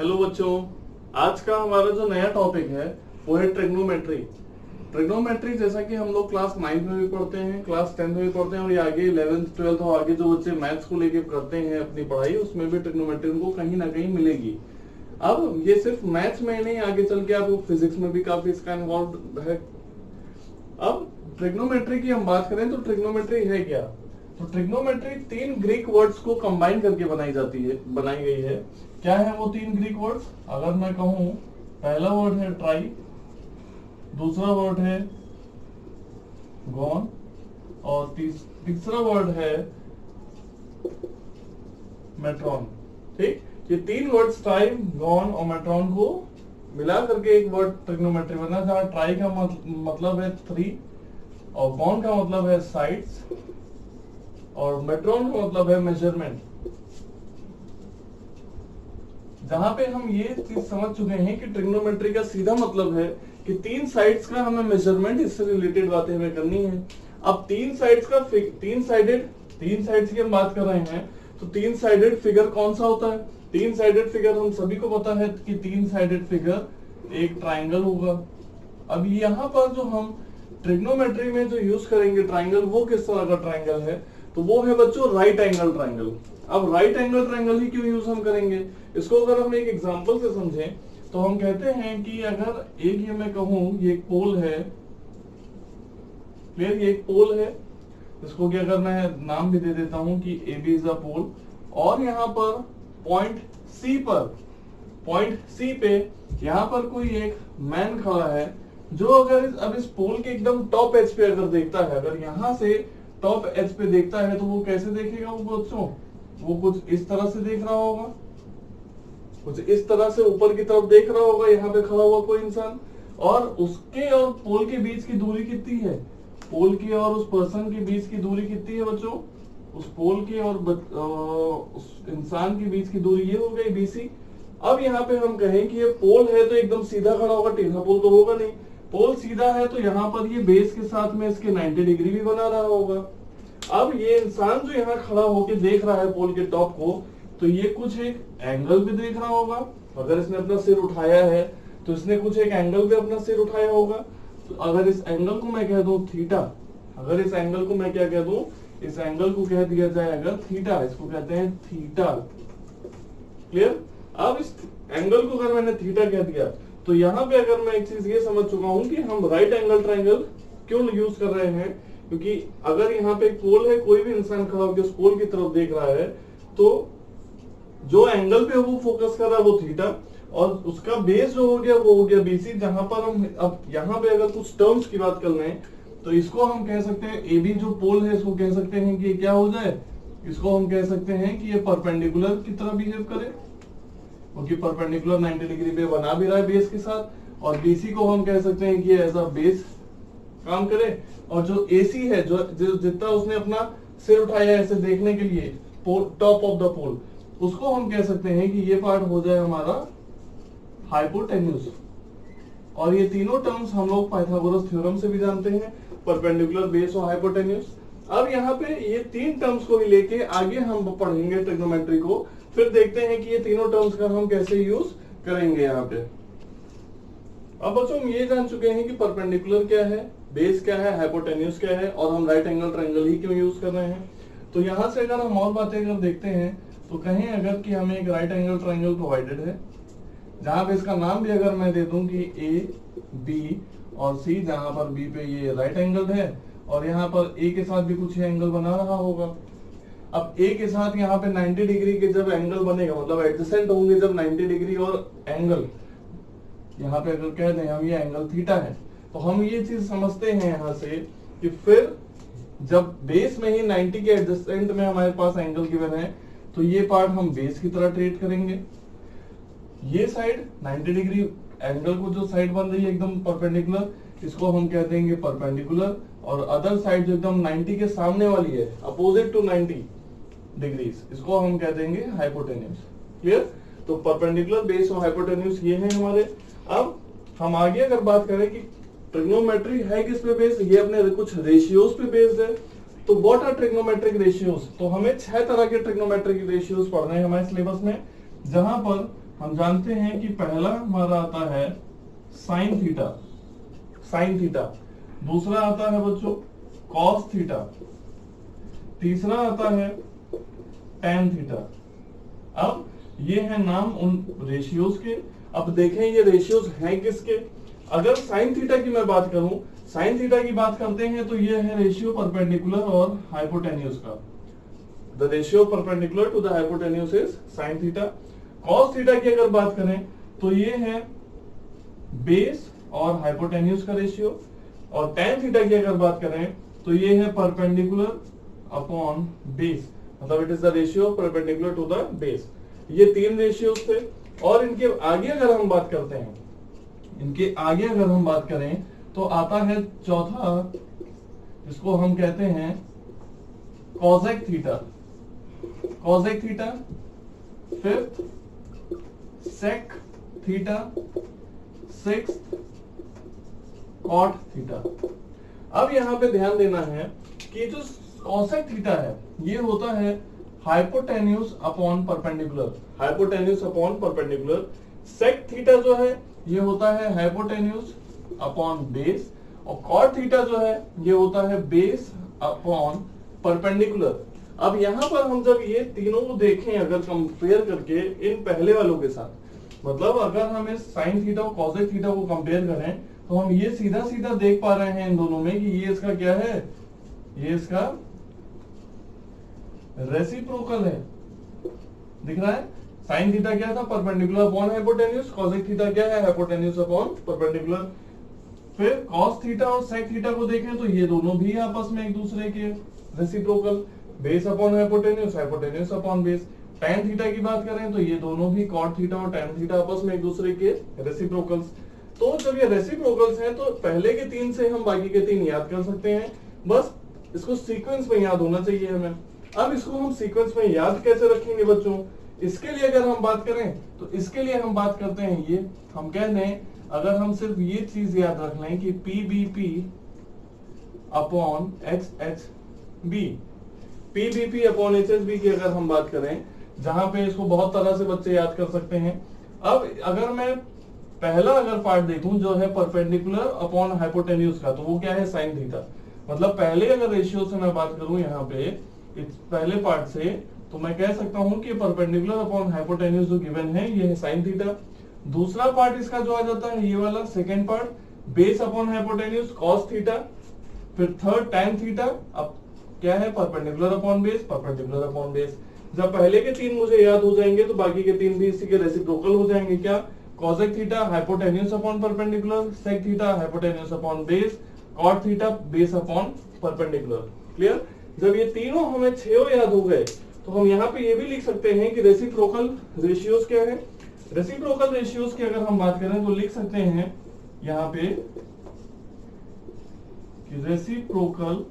Hello बच्चों, आज का हमारा जो नया टॉपिक है वो है ट्रिग्नोमेट्री। ट्रिग्नोमेट्री जैसा कि हम लोग क्लास 9 में भी पढ़ते हैं, क्लास 10 में भी पढ़ते हैं और ये आगे 11th 12th और आगे जो बच्चे मैथ्स को लेके करते हैं अपनी पढ़ाई, उसमें भी ट्रिग्नोमेट्री उनको कहीं ना कहीं मिलेगी। अब ये सिर्फ मैथ्स में नहीं, आगे चल के आपको फिजिक्स में भी काफी इसका इन्वॉल्व है। अब ट्रिग्नोमेट्री की हम बात करें तो ट्रिग्नोमेट्री है क्या? तो ट्रिग्नोमेट्री 3 ग्रीक वर्ड्स को कंबाइन करके बनाई गई है। क्या है वो 3 ग्रीक वर्ड्स? अगर मैं कहूं, पहला वर्ड है ट्राई, दूसरा वर्ड है गॉन और तीसरा वर्ड है मेट्रॉन। ठीक, ये 3 वर्ड्स ट्राई, गॉन और मेट्रॉन को मिला करके एक वर्ड ट्रिग्नोमेट्री बना, जहां ट्राई का मतलब है 3 और गॉन का मतलब है साइड्स और मेट्रॉन का मतलब है मेजरमेंट। जहां पे हम ये चीज समझ चुके हैं कि ट्रिग्नोमेट्री का सीधा मतलब है कि 3 साइड्स का हमें मेजरमेंट, इससे रिलेटेड बातें हमें करनी है। अब 3 साइड्स की हम बात कर रहे हैं, तो 3 साइडेड फिगर कौन सा होता है? 3 साइडेड फिगर हम सभी को पता है कि 3 साइडेड फिगर एक ट्राइंगल होगा। अब यहाँ पर जो हम ट्रिग्नोमेट्री में जो यूज करेंगे ट्राइंगल, वो किस तरह का ट्राइंगल है? तो वो है बच्चों राइट एंगल ट्राइंगल। अब राइट एंगल ट्राइंगल ही क्यों यूज हम करेंगे? इसको अगर हम एक एग्जांपल से समझें तो हम कहते हैं कि अगर एक ये मैं कहूं, ये एक पोल है, क्लियर, ये एक पोल है, इसको कि अगर मैं नाम भी दे देता हूं कि ए बी इज अ पोल, और यहाँ पर पॉइंट सी पे यहाँ पर कोई एक मैन खड़ा है, जो अगर अब इस पोल के एकदम टॉप एज पे अगर देखता है, अगर यहाँ से टॉप एज पे देखता है, तो वो कैसे देखेगा वो बच्चों? वो कुछ इस तरह से देख रहा होगा, कुछ इस तरह से ऊपर की तरफ देख रहा होगा, यहाँ पे खड़ा हुआ कोई इंसान। और उसके और पोल के बीच की दूरी कितनी है? पोल के और उस पर्सन के बीच की दूरी कितनी है बच्चों? उस पोल के और उस इंसान के बीच की दूरी ये हो गई BC। अब यहाँ पे हम कहें कि ये पोल है तो एकदम सीधा खड़ा होगा, टेढ़ा पोल तो होगा नहीं। पोल सीधा है तो यहाँ पर ये बेस के साथ में इसके 90 डिग्री भी बना रहा होगा। अब ये इंसान जो यहाँ खड़ा होकर देख रहा है पोल के टॉप को, तो ये कुछ एक एंगल भी देख रहा होगा। अगर इसने अपना सिर उठाया है तो इसने कुछ एक एंगल पे अपना सिर उठाया होगा। तो अगर इस एंगल को मैं कह दूं थीटा, अगर इस एंगल को मैं क्या कह दूं, इस एंगल को कह दिया जाए अगर थीटा, इसको कहते हैं थीटा, क्लियर। अब इस एंगल को अगर मैंने थीटा कह दिया, तो यहाँ पे अगर मैं एक चीज ये समझ चुका हूं कि हम राइट एंगल ट्राइंगल क्यों यूज कर रहे हैं, क्योंकि अगर यहाँ पे एक पोल है, कोई भी इंसान खड़ा होकर उस पोल की तरफ देख रहा है, तो जो एंगल पे वो फोकस कर रहा है वो थीटा, और उसका बेस जो हो गया वो हो गया BC। जहां पर हम अब यहाँ पे अगर कुछ टर्म्स की बात कर लें, तो इसको हम कह सकते हैं AB जो पोल है, इसको कह सकते हैं कि क्या हो जाए, इसको हम कह सकते हैं कि ये परपेंडिकुलर की तरह बिहेव करे, क्योंकि परपेंडिकुलर 90 डिग्री पे बना भी रहा है बेस के साथ। और BC को हम कह सकते हैं कि एज अ बेस काम करे। और जो AC है, जो जितना उसने अपना सिर उठाया है ऐसे देखने के लिए टॉप ऑफ द पोल, उसको हम कह सकते हैं कि ये पार्ट हो जाए हमारा हाइपोटेन्यूज। और ये तीनों टर्म्स हम लोग पाइथागोरस थ्योरम से भी जानते हैं, परपेंडिकुलर, बेस और हाइपोटेन्यूज। अब यहाँ पे ये 3 टर्म्स को ही लेके आगे हम पढ़ेंगे ट्रिग्नोमेट्री को, फिर देखते हैं कि ये तीनों टर्म्स का हम कैसे यूज करेंगे यहाँ पे। अब बच्चों हम ये जान चुके हैं कि परपेंडिकुलर क्या है, बेस क्या है, हाइपोटेन्यूज क्या है, और हम राइट एंगल ट्रायंगल ही क्यों यूज कर रहे हैं। तो यहाँ से अगर हम और बातें अगर देखते हैं, तो कहें अगर कि हमें एक राइट एंगल ट्रायंगल प्रोवाइडेड है, जहां पे इसका नाम भी अगर मैं दे दूं कि A, B और C, जहां पर B पे ये राइट एंगल है और यहाँ पर A के साथ भी कुछ एंगल बना रहा होगा। अब A के साथ यहाँ पे 90 डिग्री के जब एंगल बनेगा, मतलब एडजेसेंट होंगे जब 90 डिग्री और एंगल, यहाँ पे अगर कह दें हम ये एंगल थीटा है, तो हम ये चीज समझते हैं यहाँ से कि फिर जब बेस में ही 90 के एडजेसेंट में हमारे पास एंगल गिवन है, तो ये पार्ट हम बेस की तरह ट्रीट करेंगे। ये साइड 90 डिग्री एंगल को जो साइड बन रही है एकदम परपेंडिकुलर, इसको हम कह देंगे परपेंडिकुलर। और अदर साइड जो एकदम 90 के सामने वाली है, अपोजिट टू 90 डिग्रीज, इसको हम कह देंगे हाइपोटेन्यूज, क्लियर। तो परपेंडिकुलर, बेस और हाइपोटेन्यूज ये है हमारे। अब हम आगे अगर बात करें कि ट्रिग्नोमेट्री है किस पे बेस्ड, ये अपने कुछ रेशियोज पे बेस्ड है। तो व्हाट आर ट्रिग्नोमेट्रिक रेशियोज? तो हमें 6 तरह के ट्रिग्नोमेट्रिक रेशियोज पढ़ने हैं हमारे सिलेबस में, जहां पर हम जानते हैं कि पहला हमारा आता है साइन थीटा, साइन थीटा। दूसरा आता है बच्चों कॉस थीटा। तीसरा आता है टैन थीटा। अब ये है नाम उन रेशियोज के। अब देखें ये रेशियोज हैं किसके। अगर साइन थीटा की मैं बात करूं, साइन थीटा की बात करते हैं तो ये है रेशियो परपेंडिकुलर और हाइपोटेन्यूज का। The ratio perpendicular to the hypotenuse is sine theta. Cos theta की अगर बात करें तो ये है बेस और हाइपोटेन्यूज का रेशियो। और टैन थीटा की अगर बात करें तो ये है परपेंडिकुलर अपॉन बेस, मतलब it is the ratio perpendicular to the base. ये तीन रेशियोज थे। और इनके आगे अगर हम बात करते हैं, इनके आगे अगर हम बात करें तो आता है चौथा, इसको हम कहते हैं cosec theta. Cosec theta, fifth sec theta, sixth cot theta. अब यहां पे ध्यान देना है कि जो कॉसेक थीटा है ये होता है hypotenuse upon perpendicular, hypotenuse upon perpendicular. Sec theta जो है ये होता है हाइपोटेन्यूज अपॉन बेस। और कॉट थीटा जो है ये होता है बेस अपॉन परपेंडिकुलर। अब यहां पर हम जब ये तीनों को देखें अगर कंपेयर करके इन पहले वालों के साथ, मतलब अगर हम इस साइन थीटा और कॉसेक थीटा को कंपेयर करें तो हम ये सीधा सीधा देख पा रहे हैं इन दोनों में कि ये इसका क्या है, ये इसका रेसिप्रोकल है। दिख रहा है साइन थीटा क्या था, perpendicular upon hypotenuse. Cosec theta क्या है, हाइपोटेन्यूज अपॉन परपेंडिकुलर। फिर कॉस थीटा और सेक थीटा को देखें तो ये दोनों भी आपस में एक दूसरे के reciprocal, base upon hypotenuse, hypotenuse upon base. Tan theta की बात करें तो ये दोनों भी कॉट थीटा और टैन थीटा आपस में एक दूसरे के रेसिप्रोकल्स। तो जब ये रेसिप्रोकल्स हैं तो पहले के तीन से हम बाकी के तीन याद कर सकते हैं। बस इसको सीक्वेंस में याद होना चाहिए हमें। अब इसको हम सीक्वेंस में याद कैसे रखेंगे बच्चों, इसके लिए अगर हम बात करें तो इसके लिए हम बात करते हैं ये, हम कह दें अगर हम सिर्फ ये चीज याद रख लें कि P B P upon H H B, P B P upon H H B की अगर हम बात करें, जहां पे इसको बहुत तरह से बच्चे याद कर सकते हैं। अब अगर मैं पहला अगर पार्ट देखूं जो है परपेंडिकुलर अपॉन हाइपोटेन्यूज का, तो वो क्या है साइन थीटा। मतलब पहले अगर रेशियो से मैं बात करूं यहाँ पे इस पहले पार्ट से, तो मैं कह सकता हूं कि परपेंडिकुलर अपॉन हाइपोटेन्यूज जो गिवन है ये है साइन थीटा। दूसरा पार्ट इसका जो आ जाता है ये वाला second part, base upon hypotenuse cos theta. फिर थर्ड टैन थीटा, अब क्या है perpendicular upon base, perpendicular upon base. जब पहले के तीन मुझे याद हो जाएंगे तो बाकी के तीन भी इसी के रेसिप्रोकल हो जाएंगे। क्या, cosec theta hypotenuse upon perpendicular, sec theta hypotenuse upon base, cot theta base upon perpendicular. Clear. जब ये तीनों हमें छह याद हो गए तो हम यहाँ पे ये भी लिख सकते हैं कि रेसिप्रोकल रेशियोज क्या है। रेसिप्रोकल रेशियोज की अगर हम बात करें तो लिख सकते हैं यहाँ पे कि रेसिप्रोकल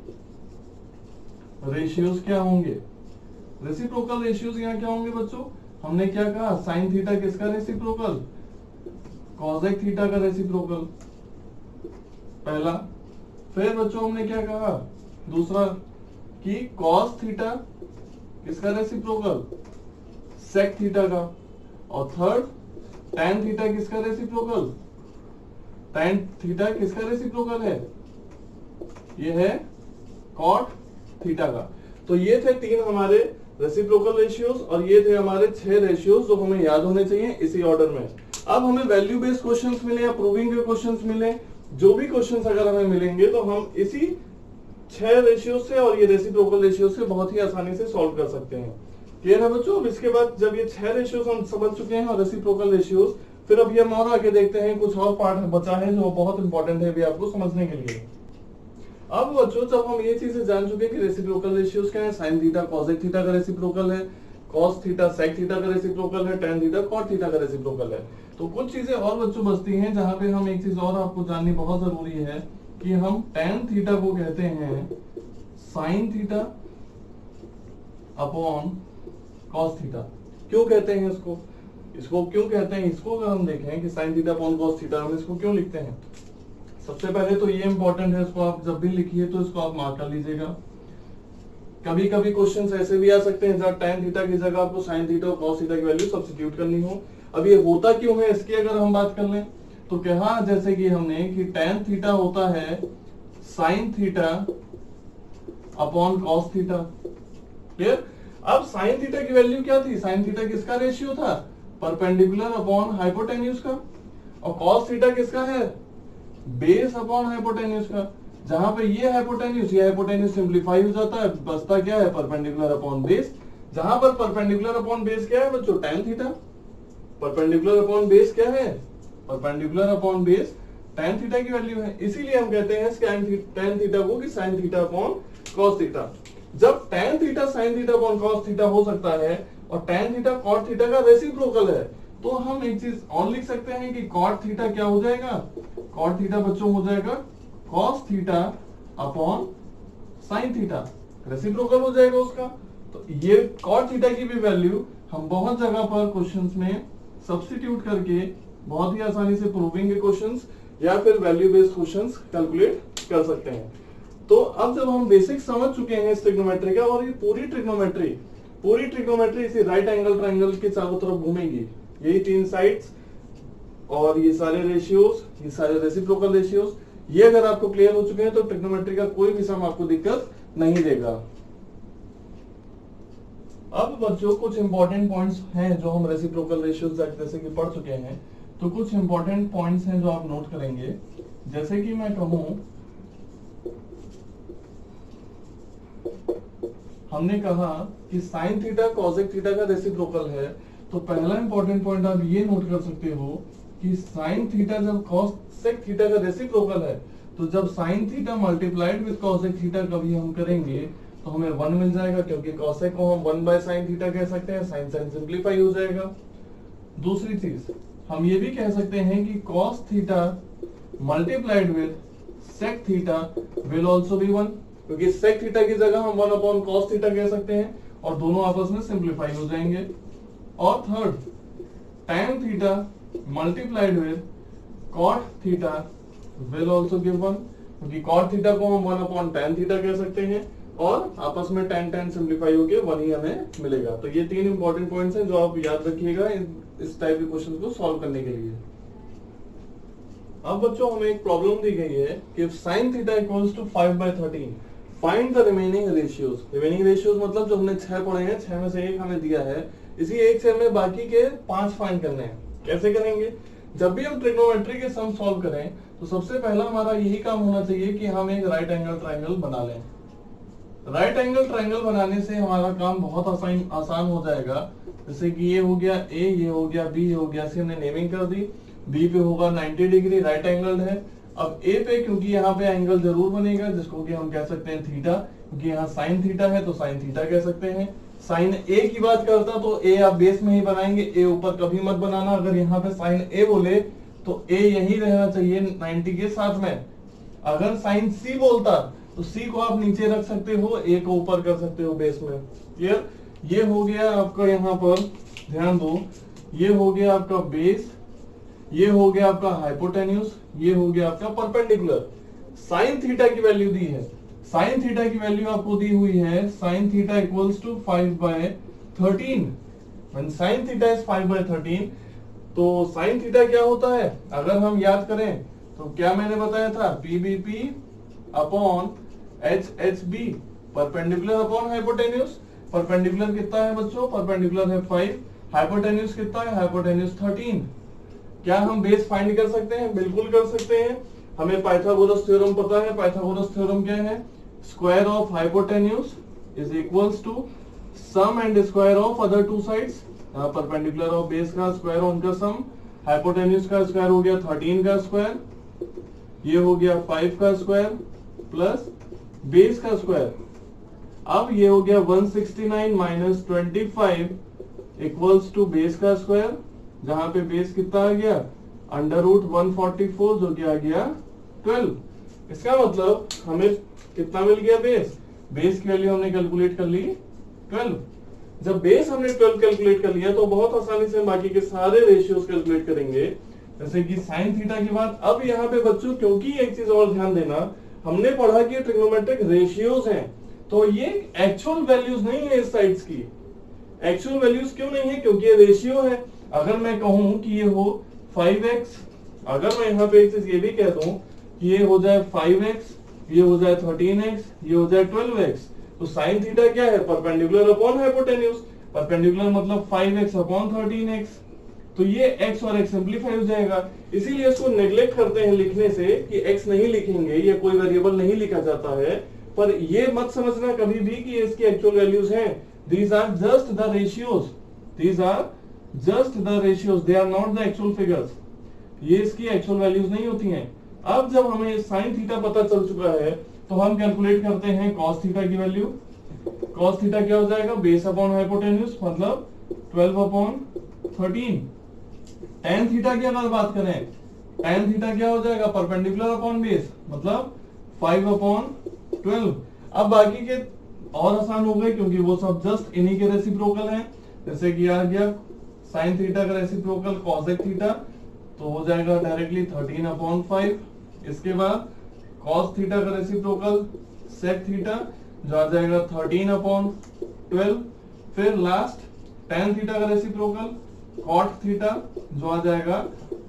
रेशियोज क्या होंगे। रेसिप्रोकल रेशियोज यहाँ क्या होंगे बच्चों, हमने क्या कहा साइन थीटा किसका रेसिप्रोकल, कॉसेक थीटा का रेसिप्रोकल पहला। फिर बच्चों हमने क्या कहा दूसरा कि कॉस थीटा किसका रेसिप्रोकल, सेक थीटा का। और थर्ड टैन थीटा किसका रेसिप्रोकल, टैन थीटा किसका रेसिप्रोकल है, ये है कॉट थीटा का। तो ये थे तीन हमारे रेसिप्रोकल रेशियोज और ये थे हमारे 6 रेशियोज जो हमें याद होने चाहिए इसी ऑर्डर में। अब हमें वैल्यू बेस्ड क्वेश्चंस मिले या प्रूविंग के क्वेश्चंस मिले, जो भी क्वेश्चंस अगर हमें मिलेंगे तो हम इसी 6 रेशियो से और ये रेसिप्रोकल रेशियो से बहुत ही आसानी से सॉल्व कर सकते हैं। क्लियर है बच्चों। अब इसके बाद जब ये 6 रेशियोज हम समझ चुके हैं और रेसिप्रोकल रेशियोज, फिर अभी हम और आगे देखते हैं कुछ और पार्ट बचा है जो बहुत इंपॉर्टेंट है भी आपको समझने के लिए। अब बच्चों जब हम ये चीजें जान चुके हैं कि रेसिप्रोकल रेशियोज क्या है, साइन थीटा कॉसेक थीटा का रेसिप्रोकल है, कॉस थीटा सेक थीटा का रेसिप्रोकल है, टैन थीटा कॉट थीटा का रेसिप्रोकल है, तो कुछ चीजें और बच्चों बचती हैं जहां पे हम एक चीज और आपको जाननी बहुत जरूरी है कि हम टैन थीटा को कहते हैं sine theta upon cos theta. क्यों कहते हैं इसको क्यों कहते हैं, इसको अगर हम देखें कि sine theta upon cos theta, हम इसको क्यों लिखते हैं। सबसे पहले तो ये इंपॉर्टेंट है, इसको आप जब भी लिखिए तो इसको आप मार्क कर लीजिएगा। कभी कभी क्वेश्चंस ऐसे भी आ सकते हैं जहां टैन थीटा की जगह आपको साइन थीटा और कॉस थीटा की वैल्यू सब्स्टिट्यूट करनी हो। अब ये होता क्यों है इसकी अगर हम बात कर लें तो कहा जैसे कि हमने कि tan थीटा होता है sin theta upon cos theta. Clear? अब sin थीटा की वैल्यू क्या थी? sin थीटा किसका रेशियो था? परपेंडिकुलर अपॉन हाइपोटेन्यूज का। और cos थीटा किसका है? बेस अपॉन हाइपोटेन्यूज का। जहां पे ये हाइपोटेन्यूज सिंप्लीफाई हो जाता है, बचता क्या है? Perpendicular upon base. जहां पर परपेंडिकुलर अपॉन बेस क्या है बच्चों? tan theta. Perpendicular upon base क्या है? Perpendicular upon base tan theta की वैल्यू है। इसीलिए हम कहते हैं tan थीटा को कि sin theta upon cos theta. जब tan theta sin theta upon cos theta हो सकता है और tan थीटा cot थीटा का रेसिप्रोकल है, तो हम एक चीज और लिख सकते हैं कि cot थीटा क्या हो जाएगा? cot थीटा बच्चों हो जाएगा cos theta upon sin theta, reciprocal हो जाएगा उसका। तो ये cot थीटा की भी वैल्यू हम बहुत जगह पर क्वेश्चंस में सब्स्टिट्यूट करके बहुत ही आसानी से प्रूविंग के क्वेश्चंस या फिर वैल्यू बेस्ड क्वेश्चंस कैलकुलेट कर सकते हैं। तो अब जब हम बेसिक समझ चुके हैं इस ट्रिग्नोमेट्री का, और ये पूरी ट्रिग्नोमेट्री इसी राइट एंगल ट्रायंगल के चारों तरफ घूमेगी, यही तीन साइड्स और ये सारे रेशियोज, ये सारे रेसिप्रोकल रेशियोज, ये अगर आपको क्लियर हो चुके हैं तो ट्रिग्नोमेट्री का कोई भी सम आपको दिक्कत नहीं देगा। अब बच्चों कुछ इंपॉर्टेंट पॉइंट्स हैं जो हम रेसिप्रोकल रेशियोज जैसे कि पढ़ चुके हैं, तो कुछ इंपॉर्टेंट पॉइंट्स हैं जो आप नोट करेंगे। जैसे कि मैं कहूं, हमने कहा कि sin थीटा cosec थीटा का रेसिप्रोकल है, तो पहला इंपॉर्टेंट पॉइंट आप ये नोट कर सकते हो कि sin थीटा जब cosec थीटा का रेसिप्रोकल है, तो जब sin theta multiplied with cosec theta कभी हम करेंगे तो हमें 1 मिल जाएगा, क्योंकि cosec को हम 1 बाय sin थीटा कह सकते हैं, sin सिंप्लीफाई हो जाएगा। दूसरी चीज हम ये भी कह सकते हैं कि cos theta multiplied with sec theta will also be 1, क्योंकि sec थीटा की जगह हम 1 अपॉन cos थीटा कह सकते हैं और दोनों आपस में सिंप्लीफाई हो जाएंगे। और third, tan theta multiplied with cot theta will also give 1, क्योंकि cot थीटा को हम 1 अपॉन tan थीटा कह सकते हैं और आपस में tan सिंप्लीफाई होके 1 ही हमें मिलेगा। तो ये तीन इंपॉर्टेंट पॉइंट्स हैं जो आप याद रखिएगा इस टाइप के क्वेश्चन को सॉल्व करने के लिए। अब बच्चों हमें एक प्रॉब्लम दी गई है कि sin theta equals to 5/13 find the remaining ratios. Remaining ratios मतलब जो हमने 6 पढ़े हैं, 6 में से एक हमें दिया है, इसी एक से हमें बाकी के 5 फाइंड करने हैं। कैसे करेंगे? जब भी हम ट्रिग्नोमेट्री के सम सॉल्व करें तो सबसे पहला हमारा यही काम होना चाहिए कि हम एक राइट एंगल ट्रायंगल बना लें। राइट एंगल ट्रायंगल बनाने से हमारा काम बहुत आसान हो जाएगा। जैसे कि ये हो गया ए, ये हो गया बी, ये हो गया सी, हमने नेमिंग कर दी। बी पे होगा 90 डिग्री, राइट एंगल है। अब ए पे, क्योंकि यहाँ पे एंगल जरूर बनेगा जिसको कि हम कह सकते हैं थीटा, क्योंकि यहाँ साइन थीटा है तो साइन थीटा कह सकते हैं। साइन ए की बात करता तो ए आप बेस में ही बनाएंगे, ए ऊपर कभी मत बनाना। अगर यहाँ पे साइन ए बोले तो ए यही रहना चाहिए 90 के साथ में। अगर साइन सी बोलता तो सी को आप नीचे रख सकते हो, ए को ऊपर कर सकते हो बेस में। क्लियर? ये हो गया आपका, यहाँ पर ध्यान दो, ये हो गया आपका बेस, ये हो गया आपका हाइपोटेन्यूज, ये हो गया आपका परपेंडिकुलर। साइन थीटा की वैल्यू दी है, साइन थीटा की वैल्यू आपको दी हुई है, sine theta equals to 5/13। When sine theta is 5/13, तो साइन थीटा क्या होता है? अगर हम याद करें तो क्या मैंने बताया था? PBP upon HHB, perpendicular upon hypotenuse. Perpendicular कितना है बच्चों? परपेंडिकुलर है 5, हाइपोटेन्यूज कितना है? हाइपोटेन्यूज 13। क्या हम बेस फाइंड कर सकते हैं? बिल्कुल कर सकते हैं। हमें पाइथागोरस थ्योरम पता है। पाइथागोरस थ्योरम क्या है? Square of hypotenuse is equals to sum and square of other two sides. Perpendicular of base का स्क्वायर उनका सम, हाइपोटेन्यूज का स्क्वायर हो गया 13 का स्क्वायर, ये हो गया 5 का स्क्वायर प्लस बेस का स्क्वायर। अब ये हो गया 169 माइनस 25 इक्वल्स टू बेस का स्क्वायर, जहां पे बेस कितना आ गया? अंडर रूट 144, जो कि आ गया 12। इसका मतलब हमें कितना मिल गया? बेस। बेस की वैल्यू हमने कैलकुलेट कर ली 12। जब बेस हमने 12 कैलकुलेट कर लिया तो बहुत आसानी से बाकी के सारे रेशियोज कैलकुलेट करेंगे। जैसे कि साइन थीटा की बात। अब यहाँ पे बच्चों, क्योंकि एक चीज और ध्यान देना, हमने पढ़ा कि ट्रिग्नोमेट्रिक रेशियोज हैं, तो ये एक्चुअल वैल्यूज नहीं है इस साइड्स की। एक्चुअल वैल्यूज क्यों नहीं है? क्योंकि ये रेशियो है। अगर मैं कहूं कि ये हो 5x, अगर मैं यहाँ पे एक चीज ये भी कह दूं कि ये हो जाए 5x, ये हो जाए 13x, ये हो जाए 12x, तो साइन थीटा क्या है? Perpendicular upon hypotenuse. परपेंडिकुलर मतलब 5x अपॉन 13x, तो ये x और x सिंप्लीफाई हो जाएगा। इसीलिए इसको नेग्लेक्ट करते हैं लिखने से कि x नहीं लिखेंगे, ये कोई वेरिएबल नहीं लिखा जाता है। पर ये मत समझना कभी भी कि इसकी एक्चुअल वैल्यूज हैं। These are just the ratios, these are just the ratios, they are not the actual figures. ये इसकी एक्चुअल वैल्यूज नहीं होती हैं। अब जब हमें साइन थीटा पता चल चुका है तो हम कैलकुलेट करते हैं कॉस थीटा की वैल्यू। कॉस थीटा क्या हो जाएगा? बेस अपॉन हाइपोटेन्यूज मतलब 12 अपॉन 13। टेन थीटा की अगर बात करें, टेन थीटा क्या हो जाएगा? परपेंडिकुलर अपॉन बेस मतलब 5 अपॉन 12। अब बाकी के और आसान हो गए क्योंकि वो सब जस्ट इन्हीं के रेसिप्रोकल हैं। जैसे कि आ गया साइन थीटा का रेसिप्रोकल कॉसेक थीटा, तो हो जाएगा डायरेक्टली 13 अपॉन 5। इसके बाद कॉस थीटा का रेसिप्रोकल सेक थीटा, जो आ जाएगा 13 अपॉन 12। फिर लास्ट टेन थीटा का रेसिप्रोकल कॉट थीटा, जो आ जाएगा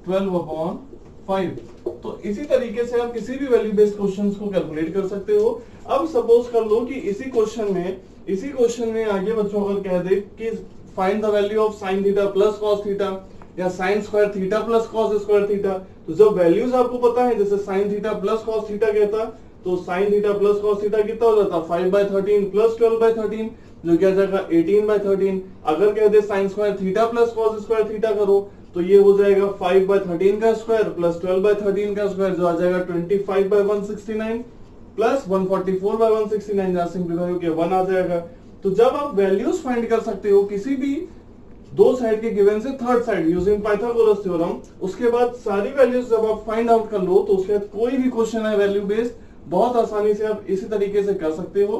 12 अपॉन 5। तो इसी तरीके से आप किसी भी वैल्यू बेस्ड क्वेश्चंस को कैलकुलेट कर सकते हो। अब सपोज कर लो कि इसी क्वेश्चन में आगे बच्चों अगर कह दे कि find the value of sine theta plus cos theta या sine square theta plus cos square theta, तो जब वैल्यूज आपको पता है, जैसे sine theta plus cos theta कहता, तो sine theta plus cos theta कितना हो जाता? 5/13 प्लस 12/13, जो क्या जाएगा 18/13। अगर कह दे sine square theta plus cos square theta करो, तो ये हो जाएगा 5/13 का स्क्वायर प्लस 12/13 का स्क्वायर, जो आ जाएगा 25/169 प्लस 144/169, जहां सिंप्लीफाई होकर 1 आ जाएगा। तो जब आप वैल्यूज फाइंड कर सकते हो किसी भी दो साइड के गिवन से third side using Pythagoras theorem, उसके बाद सारी वैल्यूज जब आप फाइंड आउट कर लो, तो उसके बाद कोई भी क्वेश्चन है वैल्यू बेस्ड, बहुत आसानी से आप इसी तरीके से कर सकते हो।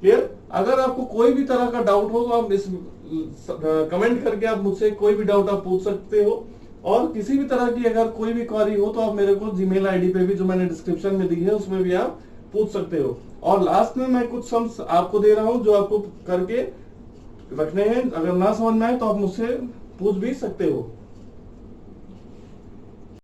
क्लियर? अगर आपको कोई भी तरह का डाउट हो तो आप इस कमेंट करके आप मुझसे कोई भी डाउट आप पूछ सकते हो, और किसी भी तरह की अगर कोई भी क्वेरी हो तो आप मेरे को जीमेल आईडी पे भी, जो मैंने डिस्क्रिप्शन में दी है, उसमें भी आप पूछ सकते हो। और लास्ट में मैं कुछ सम्स आपको दे रहा हूं जो आपको करके रखने हैं। अगर ना समझ में आए तो आप मुझसे पूछ भी सकते हो।